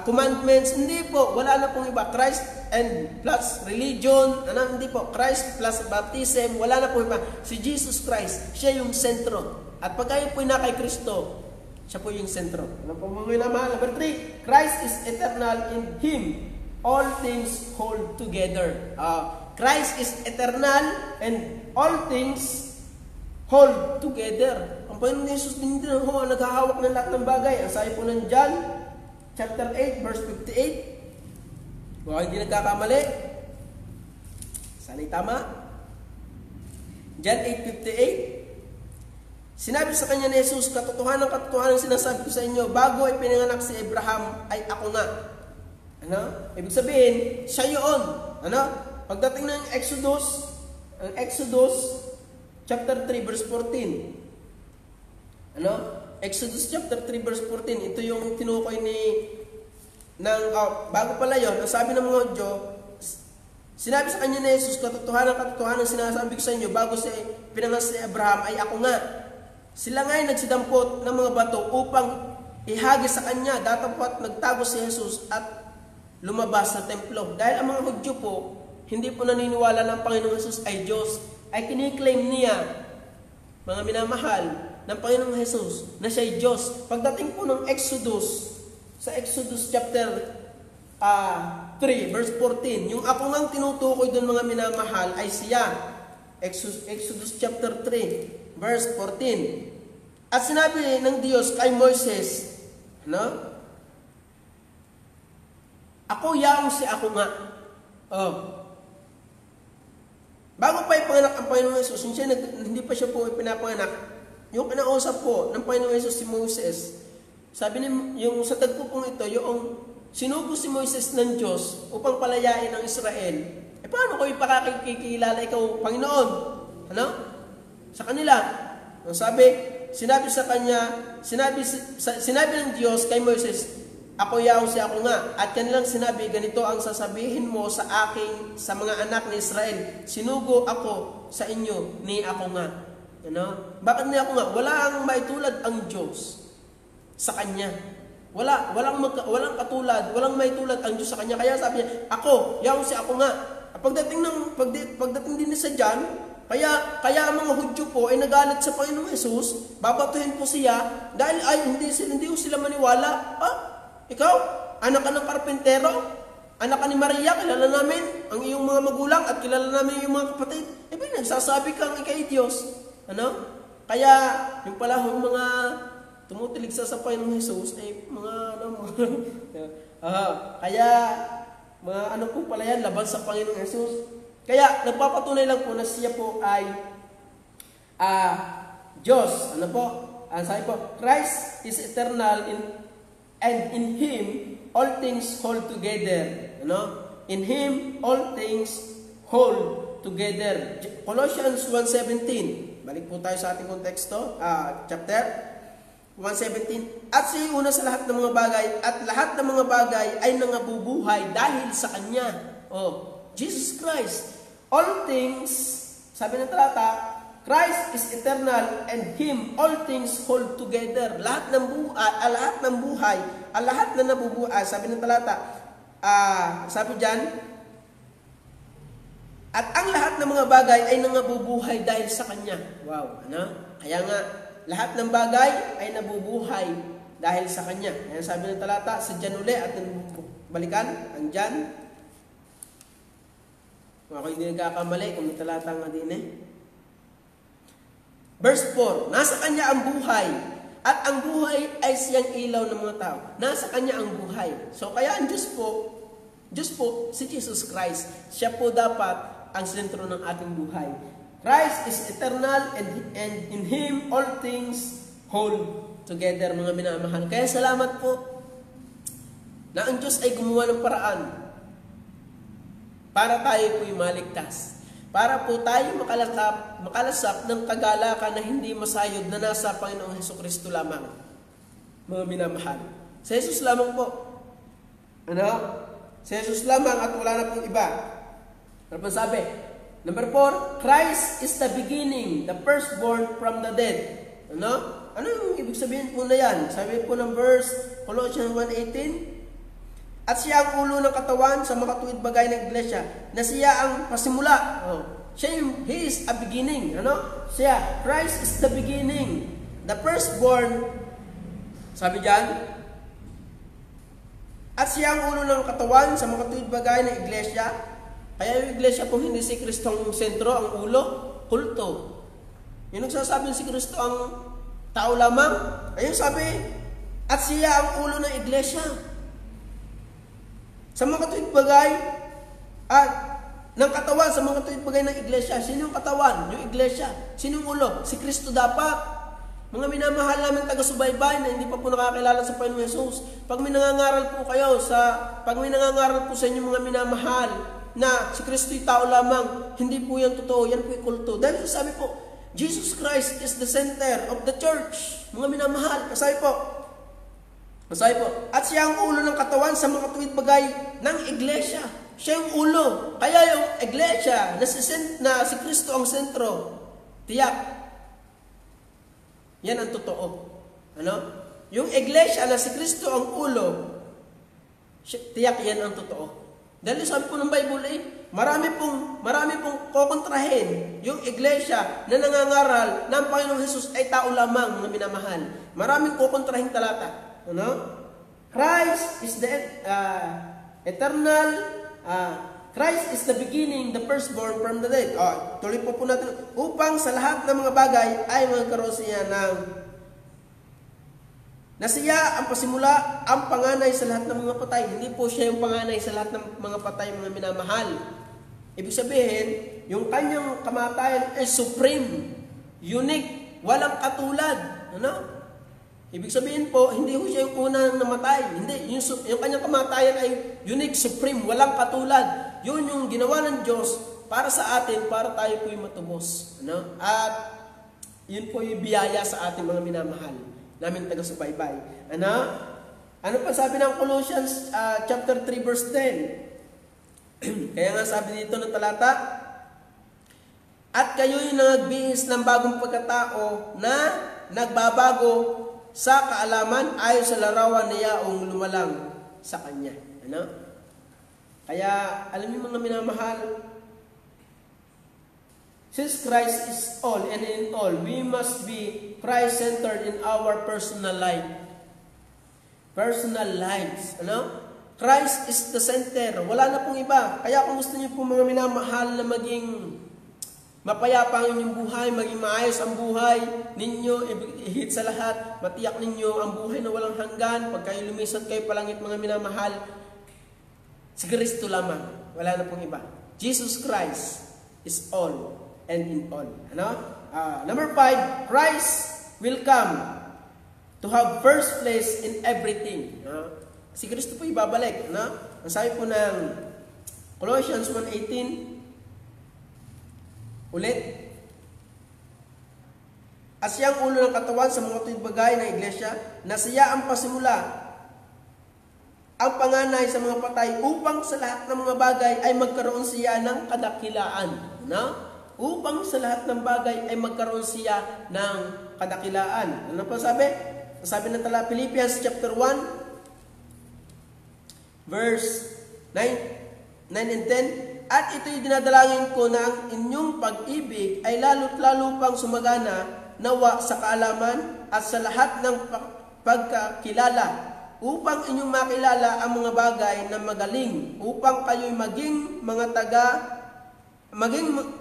Speaker 1: commandments. Hindi po. Wala na pong iba. Christ and plus religion. Hindi po. Christ plus baptism. Wala na pong iba. Si Jesus Christ, siya yung sentro. At pag kayo po na kay Kristo, siya po yung sentro. Po mga minamahal? Number 3, Christ is eternal. In Him, all things hold together. Christ is eternal and all things hold together. Ang Panginoon Jesus din naghahawak ng lahat ng bagay. Ang sabi po ng John, chapter 8, verse 58. Kung hindi nagkakamali, sana'y tama. John 8:58. Sinabi sa kanya ni Jesus, katotohanan sinasabi ko sa inyo, bago ay pinanganak si Abraham, ay ako nga. Ano? Ibig sabihin, siya yun. Ano? Pagdating ng Exodus chapter 3 verse 14. Ano? Exodus chapter 3 verse 14. Ito yung tinukoy bago pala yun, ang sabi ng mga Hudyo, sinabi sa kanya ni Jesus, katotohanan sinasabi ko sa inyo, bago si pinanganak si Abraham, ay ako nga. Sila nga ay nagsidampot ng mga bato upang ihagis sa kanya. Datapot nagtago si Jesus at lumabas sa templo. Dahil ang mga Hudyo po, hindi po naniniwala ng Panginoong Jesus ay Diyos, ay kiniklaim niya, mga minamahal, ng Panginoong Jesus na siya ay Diyos. Pagdating po ng sa Exodus chapter 3 verse 14, yung ako ngang tinutukoy doon mga minamahal ay siya. Exodus chapter 3 verse 14. At sinabi ng Diyos kay Moises, no? Ako yaong si ako nga. Bago pa ipanganak ang Panginoong Jesus, hindi pa siya po ipinapanganak, yung kinausap po ng Panginoong Jesus si Moses, sabi yung sa tagpo pong ito, yung sinugo si Moses ng Diyos upang palayain ang Israel. Paano ko ipakakikilala ikaw, Panginoon? Ano? Sa kanila. Sinabi sa kanya, sinabi ng Diyos kay Moses, ako yaong si ako nga. At kanilang sinabi, ganito ang sasabihin mo sa mga anak ni Israel. Sinugo ako sa inyo ni ako nga. Ano? Bakit ni ako nga? Wala ang maitulad ang Diyos sa kanya. Walang katulad, walang maitulad ang Diyos sa kanya. Kaya sabi niya, ako, yaong si ako nga. Pagdating din sa John, kaya ang mga Hudyo po ay nagalit sa Panginoong Jesus, babatuhin po siya dahil hindi sila maniwala. Ikaw, anak ka ng karpentero, anak ka ni Maria, kilala namin ang iyong mga magulang at kilala namin yung mga kapatid. Nagsasabi kang ikay Diyos. Ano? Kaya yung pala mga tumutilig sa Panginoong Jesus ay kaya mga po pala yan, laban sa Panginoong Jesus. Kaya nagpapatunay lang po na siya po ay Diyos. Ano po? Ang sabi po, Christ is eternal and in Him all things hold together. Ano? In Him all things hold together. Colossians 1:17. Balik po tayo sa ating konteksto, chapter 1:17. At siya una sa lahat ng mga bagay, at lahat ng mga bagay ay nangabubuhay dahil sa Kanya. Jesus Christ. All things, sabi ng talata, Christ is eternal and Him all things hold together. Lahat ng buhay, lahat na nabubuhay, sabi ng talata, sabi diyan, at ang lahat ng mga bagay ay nangabubuhay dahil sa Kanya. Wow, ano? Kaya nga, lahat ng bagay ay nabubuhay dahil sa Kanya. Kaya sabi ng talata, sa John uli, at balikan, ang John. Kung ako hindi nagkakamali, kung may talata nga din Verse 4, nasa Kanya ang buhay, at ang buhay ay siyang ilaw ng mga tao. Nasa Kanya ang buhay. So kaya ang Diyos po, si Jesus Christ. Siya po dapat ang sentro ng ating buhay. Christ is eternal and in Him all things hold together, mga minamahal. Kaya salamat po na ang Diyos ay gumawa ng paraan para tayo po'y maligtas. Para po tayo makalasap ng kagalakan na hindi masayod na nasa Panginoong Hesukristo lamang. Mga minamahal. Sa Jesus lamang po. Ano? Sa Jesus lamang at wala na pong iba. Ano pa sabi? Number 4, Christ is the beginning, the firstborn from the dead. Ano? Ano yung ibig sabihin po na yan? Sabi po ng verse, Colossians 1:18, at siya ang ulo ng katawan sa makatuwid bagay ng iglesia, na siya ang pasimula. He is a beginning. Ano? Siya, Christ is the beginning, the firstborn. Sabi diyan, at siya ang ulo ng katawan sa makatuwid bagay ng iglesia. Kaya yung iglesia kung hindi si Kristo ang sentro, ang ulo, kulto. Yung nagsasabing si Kristo ang tao lamang, ayun sabi, at siya ang ulo ng iglesia. Sa mga tuwid bagay at ng katawan, sa mga tuwid bagay ng iglesia. Sino yung katawan? Yung iglesia. Sino yung ulo? Si Kristo dapat. Mga minamahal namin taga-subaybay na hindi pa po nakakilala sa Panginoong Jesus, pag may nangangaral po sa inyo mga minamahal na si Kristo'y tao lamang, hindi po yan totoo, yan po'y kulto. Dahil sabi po, Jesus Christ is the center of the church. Mga minamahal, kasabi po, at siya ang ulo ng katawan sa mga tuwid bagay ng iglesia. Siya yung ulo. Kaya yung iglesia na si Kristo ang sentro, tiyak. Yan ang totoo. Ano? Yung iglesia na si Kristo ang ulo, tiyak yan ang totoo. Dahil sabi po ng Bible marami pong kokontrahin yung iglesia na nangangaral na ang Panginoong Jesus ay tao lamang na minamahal. Maraming kokontrahin talata. Ano? Christ is the eternal, Christ is the beginning, the firstborn from the dead. Tuloy po natin. Upang sa lahat ng mga bagay ay magkaroon siya na siya ang pasimula, ang panganay sa lahat ng mga patay. Hindi po siya yung panganay sa lahat ng mga patay, mga minamahal. Ibig sabihin, yung kanyang kamatayan ay supreme, unique, walang katulad. Ano? Ibig sabihin po, hindi po siya yung unang namatay. Hindi, yung kanyang kamatayan ay unique, supreme, walang katulad. Yun yung ginawa ng Diyos para sa atin, para tayo po'y matubos. Ano? At yun po yung biyaya sa ating mga minamahal, namin taga-subaybay. Ano? Ano pa sabi ng Colossians chapter 3 verse 10? Kaya nga sabi dito ng talata, at kayo'y nagbihis ng bagong pagkatao na nagbabago sa kaalaman ayon sa larawan niya o lumalang sa Kanya. Ano? Kaya, alam niyo mga minamahal, since Christ is all and in all, we must be Christ-centered in our personal life. Personal lives. Ano? Christ is the center. Wala na pong iba. Kaya kung gusto niyo po mga minamahal na maging mapayapa ang inyong buhay, maging maayos ang buhay ninyo, ihit sa lahat, matiyak ninyo ang buhay na walang hanggan, pag kayo lumisad kayo palangit mga minamahal, si Kristo lamang. Wala na pong iba. Jesus Christ is all and in all. Ano? Number 5, Christ will come to have first place in everything. Si Kristo po ibabalik. Ano? Ang sabi po ng Colossians 1:18, ulit, at siya ang ulo ng katawan sa mga tuwid bagay ng iglesia, na siya ang pasimula, ang panganay sa mga patay, upang sa lahat ng mga bagay ay magkaroon siya ng kadakilaan. No? Upang sa lahat ng bagay ay magkaroon siya ng kadakilaan. Ano pa sabi? Sabi ng tala, Philippians chapter 1, verse 9 and 10, at ito'y dinadalangin ko na ang inyong pag-ibig ay lalo't lalo pang sumagana nawa sa kaalaman at sa lahat ng pagkakilala, upang inyong makilala ang mga bagay na magaling, upang kayo'y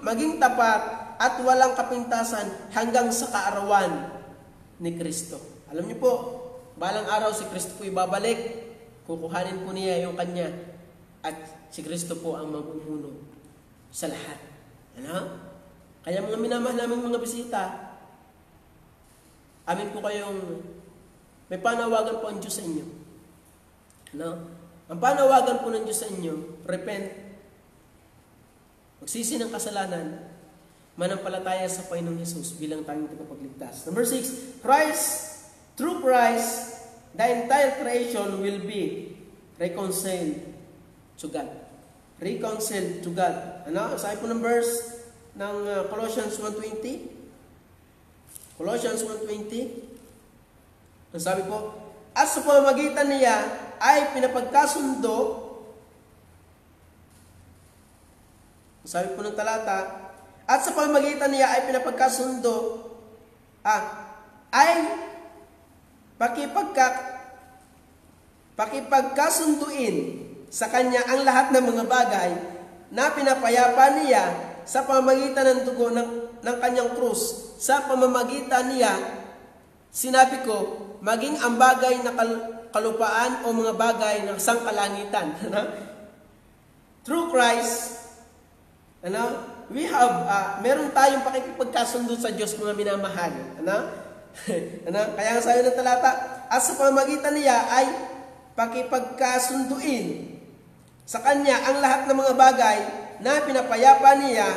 Speaker 1: maging tapat at walang kapintasan hanggang sa kaarawan ni Kristo. Alam niyo po, balang araw si Kristo po ibabalik, kukuhanin po niya yung kanya, at si Kristo po ang mamumuno sa lahat. Ano? Kaya mga minamahal naming mga bisita, amin po kayong may panawagan po ang Diyos sa inyo. Ano? Ang panawagan po ng Diyos sa inyo, repent, magsisi ng kasalanan, manampalataya sa Panginoong Jesus bilang tanging tagapagligtas. Number 6, through Christ, the entire creation will be reconciled to God. Reconciled to God. Ano? Sabi po ng verse ng Colossians 1:20. Colossians 1:20. Ang sabi po, at sa pamamagitan niya ay pinapagkasundo. Ang sabi po ng talata, at sa pamamagitan niya ay pinapagkasundo, ay pakipagkasunduin sa Kanya ang lahat ng mga bagay na pinapayapa niya sa pamamagitan ng dugo ng Kanyang krus. Sa pamamagitan niya, sinabi ko, maging ang bagay na kalupaan o mga bagay ng sangkalangitan. Through Christ, we have, meron tayong pakikipagkasundo sa Diyos, mga minamahal. Ano? Kaya nga sabi ng talata, at sa pamamagitan niya ay pakipagkasunduin sa kanya ang lahat ng mga bagay na pinapayapa niya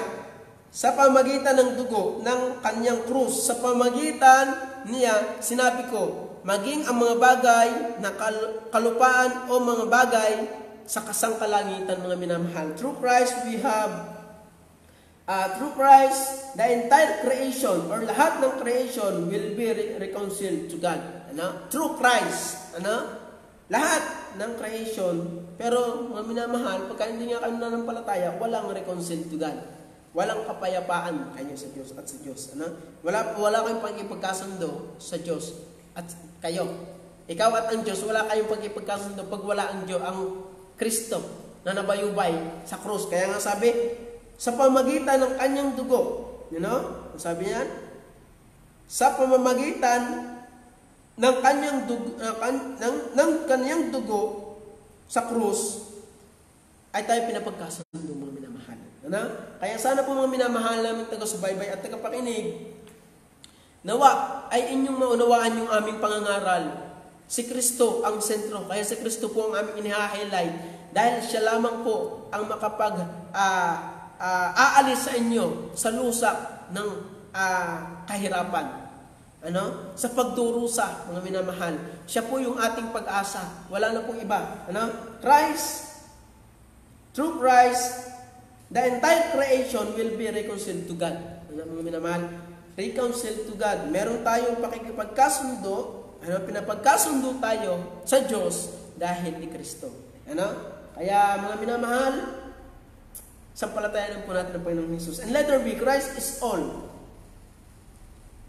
Speaker 1: sa pamamagitan ng dugo ng kanyang krus. Sa pamamagitan niya, sinabi ko, maging ang mga bagay na kalupaan o mga bagay sa kasangkalangitan, mga minamahal. Through Christ, through Christ, the entire creation or lahat ng creation will be reconciled to God. Ano? Through Christ, ano? Lahat ng creation, pero mga minamahal, pagka hindi nga kayo nananampalataya, walang reconciled to God. Walang kapayapaan kayo sa Diyos at sa Diyos. Ano? Wala kayong pagkipagkasundo sa Diyos at kayo. Ikaw at ang Diyos, wala kayong pagkipagkasundo pag wala ang Diyos, ang Kristo na nabayubay sa krus. Kaya nga sabi, sa pamamagitan ng kanyang dugo, you know? Sabi niyan, sa pamamagitan ng kanyang dugo sa krus ay tayo pinapagkasundo, mga minamahal. Ano? Kaya sana po, mga minamahal namin taga-subaybay at tagapakinig, nawa ay inyong maunawaan yung aming pangangaral. Si Kristo ang sentro. Kaya si Kristo po ang aming iniha-highlight dahil siya lamang po ang aalis sa inyo sa lusak ng kahirapan. Ano? Sa pagdurusa, mga minamahal. Siya po yung ating pag-asa. Wala na pong iba. Ano? Christ, through Christ, the entire creation will be reconciled to God. Ano, mga minamahal? Reconciled to God. Meron tayong pakikipagkasundo. Ano? Pinapagkasundo tayo sa Diyos dahil ni Kristo. Ano? Kaya, mga minamahal, sampalatayanan po natin ang Panginoong Jesus. And letter B, Christ is all.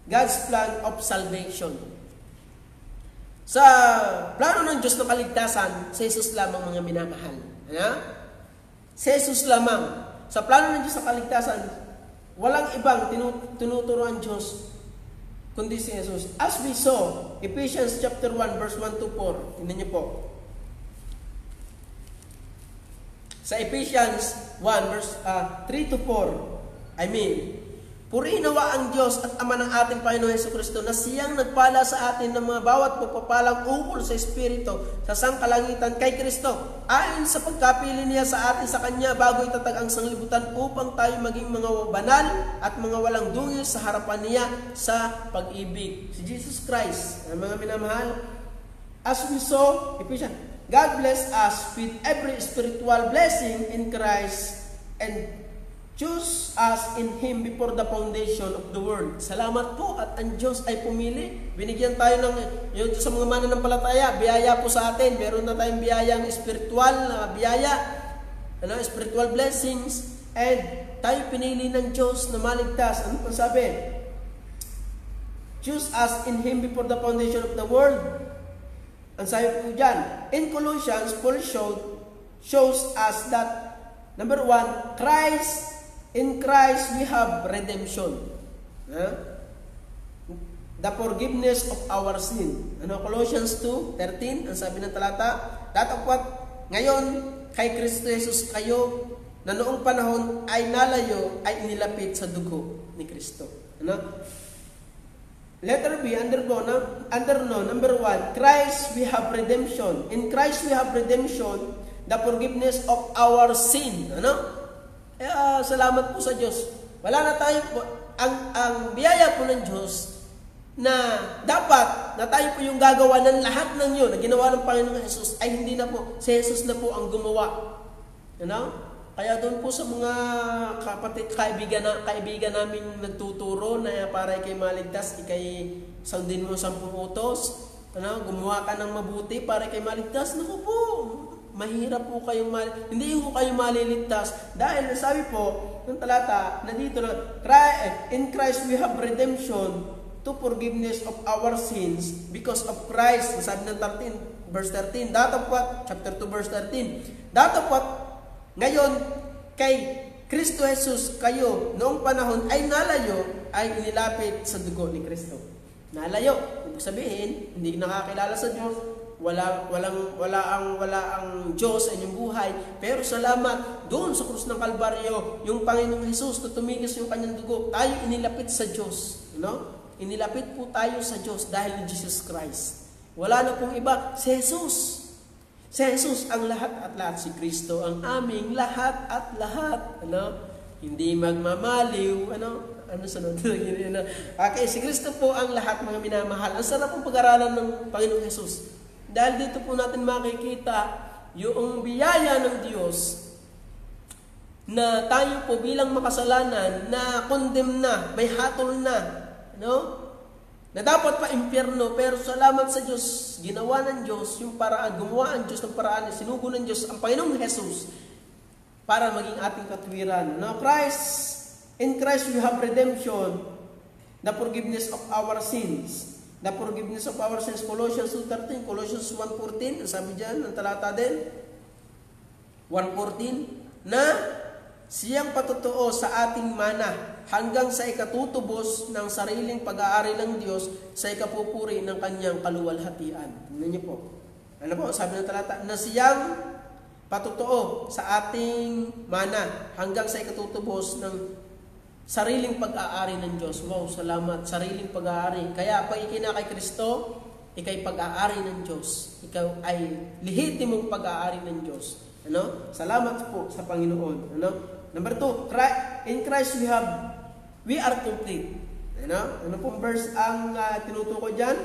Speaker 1: God's plan of salvation. Sa plano ng Diyos ng kaligtasan, si Jesus lamang, mga minamahal. Ano? Si Jesus lamang. Sa plano ng Diyos ng kaligtasan, walang ibang tinuturo ang Diyos kundi si Jesus. As we saw, Ephesians chapter 1, verse 1 to 4. Tingnan niyo po. Sa Ephesians 1, verse 3 to 4, purihin nawa ang Diyos at Ama ng ating Panginoon Jesucristo na siyang nagpala sa atin ng mga bawat pagpapalang ukol sa Espiritu sa sangkalangitan kay Kristo, ayon sa pagkapili niya sa atin sa Kanya bago itatag ang sanglibutan upang tayo maging mga banal at mga walang dungil sa harapan niya sa pag-ibig. Si Jesus Christ, mga minamahal, as we saw, God bless us with every spiritual blessing in Christ and choose us in Him before the foundation of the world. Salamat po at ang Diyos ay pumili. Binigyan tayo ng, yung sa mga mananampalataya, biyaya po sa atin. Meron na tayong biyayang spiritual na biyaya, spiritual blessings, and tayo pinili ng Diyos na maligtas. Ano pa sabi? Choose us in Him before the foundation of the world. Ang sabi po dyan, in Colossians, Paul shows us that, number 1, in Christ we have redemption. The forgiveness of our sin. Colossians 2:13, ang sabi ng talata, datapwat ngayon kay Kristo Jesus kayo na noong panahon ay nalayo ay inilapit sa dugo ni Kristo. Letter B, number 1, Christ we have redemption. In Christ we have redemption, the forgiveness of our sin. Salamat po sa Diyos. Wala na tayo po, ang biyaya po ng Diyos na dapat na tayo po yung gagawa ng lahat ng yun na ginawa ng Panginoong Jesus ay hindi na po, si Jesus na po ang gumawa. Kaya doon po sa mga kapatid, kaibigan namin nagtuturo na para ikay maligtas, ikay sundin mo 10 utos, gumawa ka ng mabuti para ikay maligtas. Naku po, mahirap po kayong hindi po kayo maliligtas dahil sabi po ng talata na dito na in Christ we have redemption to forgiveness of our sins because of Christ. Sabi ng 13, verse 13, datapwat, chapter 2, verse 13, datapwat ngayon kay Kristo Jesus kayo noong panahon ay nalayo ay inilapit sa dugo ni Kristo. Nalayo, ibig sabihin hindi nakakilala sa Diyos, wala ang Diyos sa inyong buhay, pero salamat doon sa krus ng Kalbaryo, yung Panginoong Jesus na tumigis yung kanyang dugo, tayo inilapit sa Diyos. Inilapit po tayo sa Diyos dahil ni Jesus Christ. Wala na pong iba, si Jesus. Si Jesus ang lahat at lahat. Si Kristo ang aming lahat at lahat. Hindi magmamaliw. Ano sunod? Okay, si Kristo po ang lahat, mga minamahal. Ang sarap pong pag-aralan ng Panginoong Jesus. Dahil dito po natin makikita yung biyaya ng Diyos na tayo po bilang makasalanan na condemn na, may hatol na, na dapat pa impyerno, pero salamat sa Diyos, ginawa ng Diyos yung paraan, gumawa ang Diyos ng paraan, sinugo ng Diyos ang Panginoong Jesus para maging ating katwiran. Now, in Christ we have redemption, the forgiveness of our sins. The forgiveness of our sins, Colossians 2:13, Colossians 1:14, sabi dyan, ang talata din, 1:14, na siyang patutuo sa ating mana hanggang sa ikatutubos ng sariling pag-aari ng Diyos sa ikapupuri ng kanyang kaluwalhatian. Tingnan niyo po. Ano po, sabi ng talata, na siyang patutuo sa ating mana hanggang sa ikatutubos ng sariling pag-aari ng Diyos. Wow, salamat. Sariling pag-aari. Kaya pag ikinakay kay Kristo, ikay pag-aari ng Diyos. Ikaw ay lehitimong pag-aari ng Diyos. Salamat po sa Panginoon. Number 2, in Christ we are complete. Ano pong verse ang tinutukoy dyan?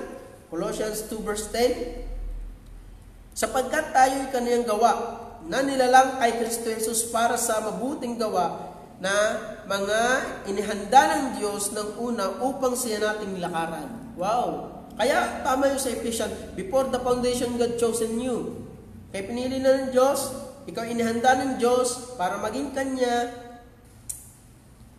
Speaker 1: Colossians 2 verse 10. Sapagkat tayo'y kaniyang gawa na nilalang kay Kristo Jesus para sa mabuting gawa na mga inihanda ng Diyos ng una upang siya nating lakaran. Wow! Kaya tama yung sa Ephesians, before the foundation God chosen you. Kaya pinili na ng Diyos, ikaw inihanda ng Diyos para maging Kanya,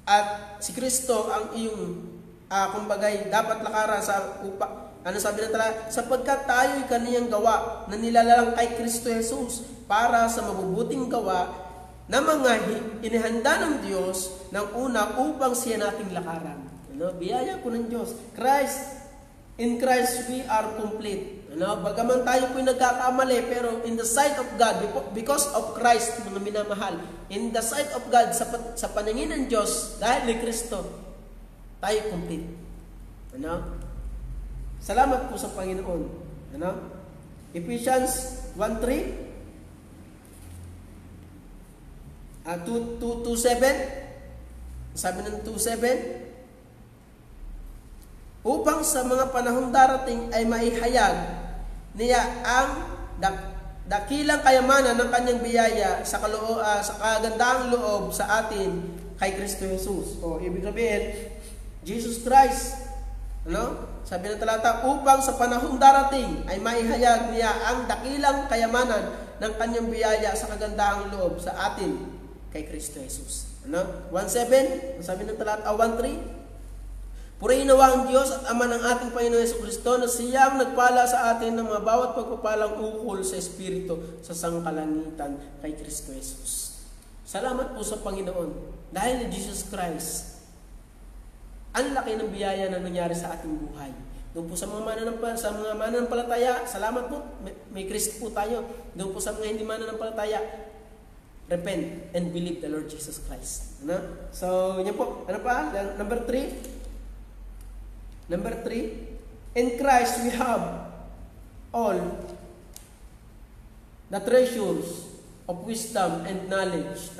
Speaker 1: at si Kristo ang iyong kumbagay dapat lakaran sa upa. Ano sabi ng tala? Sapagkat tayo'y kaniyang gawa na nilalang kay Kristo Jesus para sa mabubuting gawa na mga inihanda ng Diyos ng una upang siya nating lakaran. Biyaya po ng Diyos. In Christ we are complete. Bagaman tayo po'y nagkakamali, pero in the sight of God, because of Christ, mga minamahal, in the sight of God, sa paningin ng Diyos, dahil ni Kristo, tayo complete. Salamat po sa Panginoon. Ephesians 1:3, 2:7, sabi ng 2:7, upang sa mga panahong darating ay maihayag niya ang dakilang kayamanan ng kanyang biyaya sa kagandahang loob sa atin kay Kristo Jesus. Ibig sabihin, Jesus Christ, sabi ng talata, upang sa panahong darating ay maihayag niya ang dakilang kayamanan ng kanyang biyaya sa kagandahang loob sa atin kay Kristo Jesus. 1:7, sabi ng talata 1:3, purihin nawa ang Diyos at Ama ng ating Panginoon Jesucristo na siyang nagpala sa atin ng mga bawat pagpapalang ukol sa Espiritu sa sangkalangitan kay Kristo Jesus. Salamat po sa Panginoon dahil ni Jesus Christ. Ang laki ng biyaya na nangyari sa ating buhay. Doon po sa mga mananampalataya, salamat po, may Kristo po tayo. Doon po sa mga hindi mananampalataya, repent and believe the Lord Jesus Christ. So, yun po. Ano pa? Number 3. In Christ we have all the treasures of wisdom and knowledge.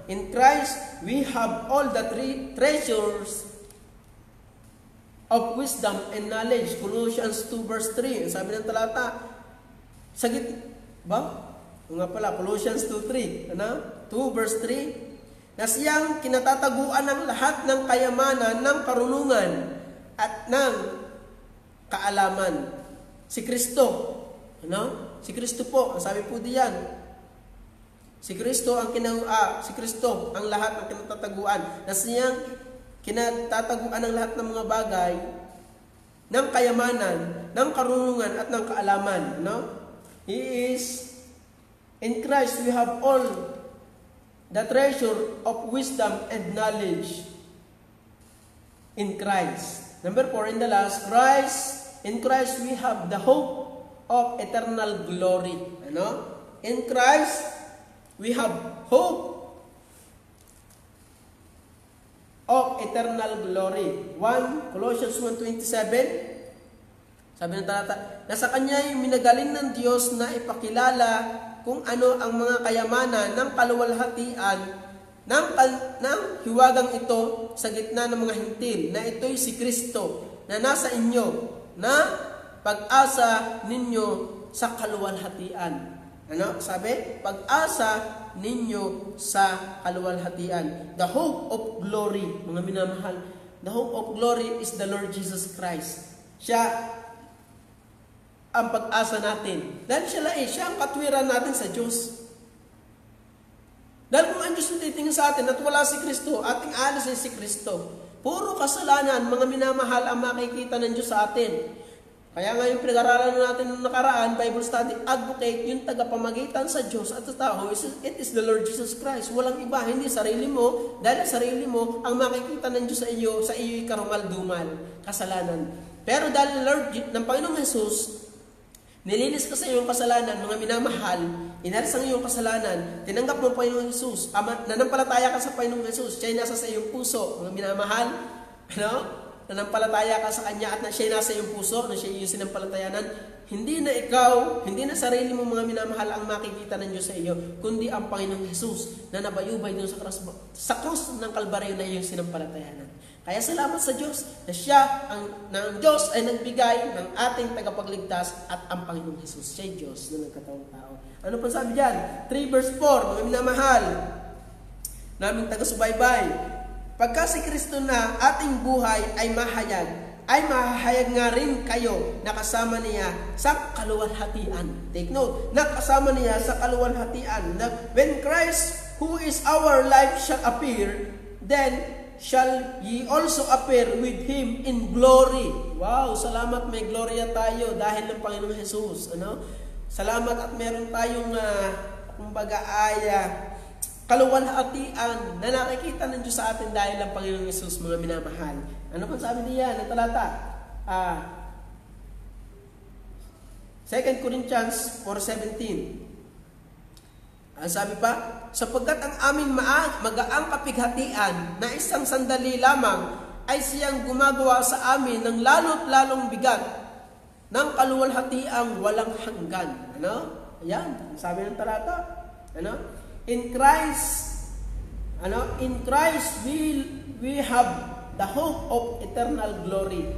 Speaker 1: In Christ we have all the treasures of wisdom and knowledge. Colossians 2 verse 3. Sabi ng talata, Colossians 2:3, 2 verse 3, na siyang kinatataguan ng lahat ng kayamanan, ng karunungan, at ng kaalaman. Si Kristo, si Kristo po, ang sabi po diyan, si Kristo ang lahat ng kinatataguan, na siyang kinatataguan ng lahat ng mga bagay, ng kayamanan, ng karunungan, at ng kaalaman. In Christ, we have all the treasure of wisdom and knowledge in Christ. Number 4, in the last, in Christ, we have the hope of eternal glory. In Christ, we have hope of eternal glory. Colossians 1:27, sabi ng talata, na sa Kanya'y minagaling ng Diyos na ipakilala kung ano ang mga kayamanan ng kaluwalhatian ng hiwagang ito sa gitna ng mga hintil, na ito'y si Kristo na nasa inyo, na pag-asa ninyo sa kaluwalhatian. Ano? Sabi, pag-asa ninyo sa kaluwalhatian. The hope of glory, mga minamahal. The hope of glory is the Lord Jesus Christ. Siya ang pag-asa natin. Dahil siya ang katwiran natin sa Diyos. Dahil kung ang Diyos titingin sa atin at wala si Kristo, ating alisin si Kristo. Puro kasalanan, mga minamahal, ang makikita ng Diyos sa atin. Kaya nga yung pinag-aralan natin noong nakaraan, Bible study, advocate, yung tagapamagitan sa Diyos at sa tao, it is the Lord Jesus Christ. Walang iba, hindi sarili mo, dahil sarili mo, ang makikita ng Diyos sa iyo'y karumal-dumal, kasalanan. Pero dahil Lord, ng Panginoong Jesus, nilinis ka sa iyong kasalanan, mga minamahal, inalis ang iyong kasalanan, tinanggap mo ang Panginoong Jesus, nanampalataya ka sa Panginoong Jesus, siya'y nasa sa iyong puso, mga minamahal, ano? Nanampalataya ka sa Kanya at na siya nasa iyong puso, na siya yung sinampalatayanan, hindi na ikaw, hindi na sarili mo mga minamahal ang makikita ng Diyos sa iyo, kundi ang Panginoong Jesus na nabayubay doon sa krus ng Kalbaryo na iyong sinampalatayanan. Kaya salamat sa Diyos na ang Diyos ay nagbigay ng ating tagapagligtas at ang Panginoong Jesus. Siya Diyos na nagkataong tao. Ano pa sabi dyan? 3 verse 4, mga minamahal, naming taga-subaybay. Pagka si Kristo na ating buhay ay mahahayag nga rin kayo na kasama niya sa kaluwalhatian. Take note, na kasama niya sa kaluwalhatian. When Christ, who is our life, shall appear, then shall ye also appear with Him in glory. Wow, salamat, may gloria tayo dahil ng Panginoong Jesus. Ano? Salamat at meron tayong kaluwalhatian na nakikita ng Diyos sa atin dahil ang Panginoong Jesus, mga minamahal. Ano pang sabi niya ng talata? 2 Corinthians 4:17. Ang sabi pa, sapagkat ang aming magaang kapighatian na isang sandali lamang ay siyang gumagawa sa amin ng lalo't lalong bigat ng kaluwalhatiang walang hanggan. Ano? Ayan, sabi ng talata. Ano? In Christ we have the hope of eternal glory.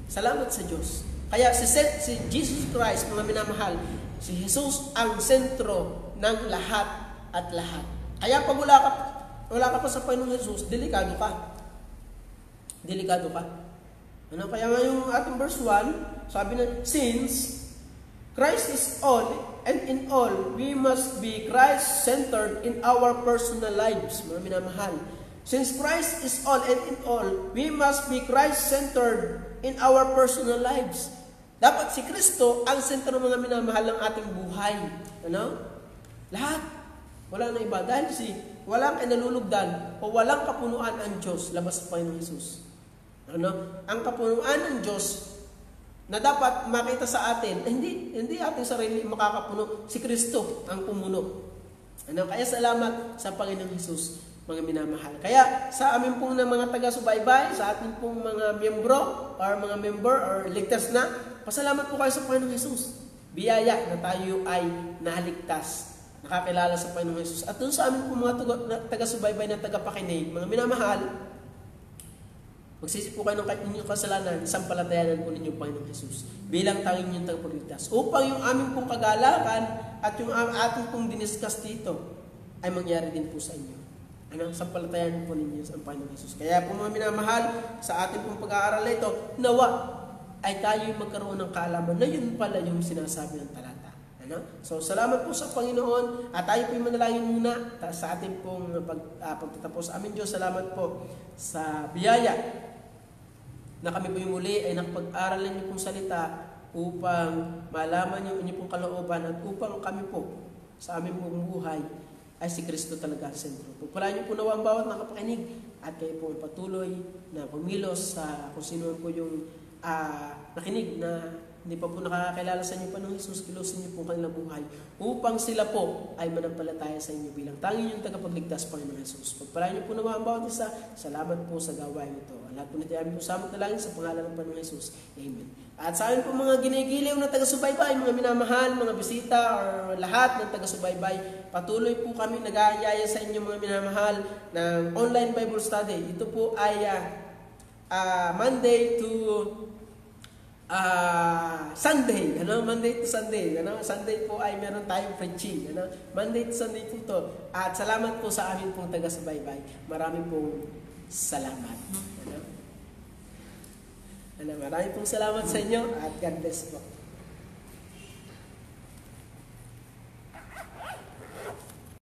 Speaker 1: Salamat sa Diyos. Kaya si Jesus Christ, mga minamahal, si Jesus ang sentro ng lahat at lahat. Kaya pag wala ka pa sa Panginoong Jesus, delikado ka. Delikado ka. Kaya nga yung ating verse 1, sabi na, since Christ is all, and in all, we must be Christ-centered in our personal lives, mga minamahal. Since Christ is all and in all, we must be Christ-centered in our personal lives. Dapat si Kristo ang sentro, mga minamahal, ng ating buhay. Lahat. Wala na iba. Dahil walang kinalulugdan o walang kapunuan ang Diyos labas sa Panginoong Jesus. Ang kapunuan ng Diyos na dapat makita sa atin, hindi ating sarili makakapuno, si Kristo ang pumuno. Kaya salamat sa Panginoong Jesus, mga minamahal. Kaya sa amin pong mga taga-subaybay, sa ating pong mga miyembro or mga member or ligtas na, pasalamat po kayo sa Panginoong Jesus. Biyaya na tayo ay naligtas, nakakilala sa Panginoong Jesus. At doon sa amin pong mga taga-subaybay na tagapakinig, mga minamahal, magsisi po kayo ng inyong kasalanan, sampalatayanan po ninyo Panginoong Jesus bilang tanging inyong tagapagligtas, upang yung aming pong kagalakan at yung ating pong diniscuss dito ay mangyari din po sa inyo. Sampalatayanan po ninyo sa Panginoong Jesus. Kaya po, mga minamahal, sa ating pong pag-aaral ito, nawa ay tayo magkaroon ng kaalaman na yun pala yung sinasabi ng talata. So, salamat po sa Panginoon at tayo po yung manalangin muna sa ating pong pagtatapos. Amin Diyos, salamat po sa biyaya na kami po yung muli ay nakapag-aral ng inyong pong salita upang malaman yung inyong pong kalooban at upang kami po sa aming pong buhay ay si Kristo talaga ang sentro. Pagpalaan niyo po nawa ang bawat nakapakinig at kayo po patuloy na pumilos sa kung sino po yung nakinig na
Speaker 2: hindi pa po nakakakilala sa inyo Panginoong Jesus, kilusin niyo po kanilang buhay upang sila po ay manampalataya sa inyo bilang tanging yung tagapagligtas, Panginoong Jesus. Pagpalain niyo po naman ang bawat isa. Salamat po sa gawain ito. Ang lahat po natin aming po samot na lang sa pangalan ng Panginoong Jesus. Amen. At sa amin po mga ginigiliw na taga-subaybay, mga minamahal, mga bisita, or lahat ng taga-subaybay, patuloy po kami nag-aayaya sa inyo mga minamahal ng online Bible study. Ito po ay Monday to Sunday, Monday to Sunday, Sunday po ay meron tayong preaching, Monday to Sunday po to. At salamat po sa amin pong taga-subaybay. Marami pong salamat. Marami pong salamat sa inyo at God bless po.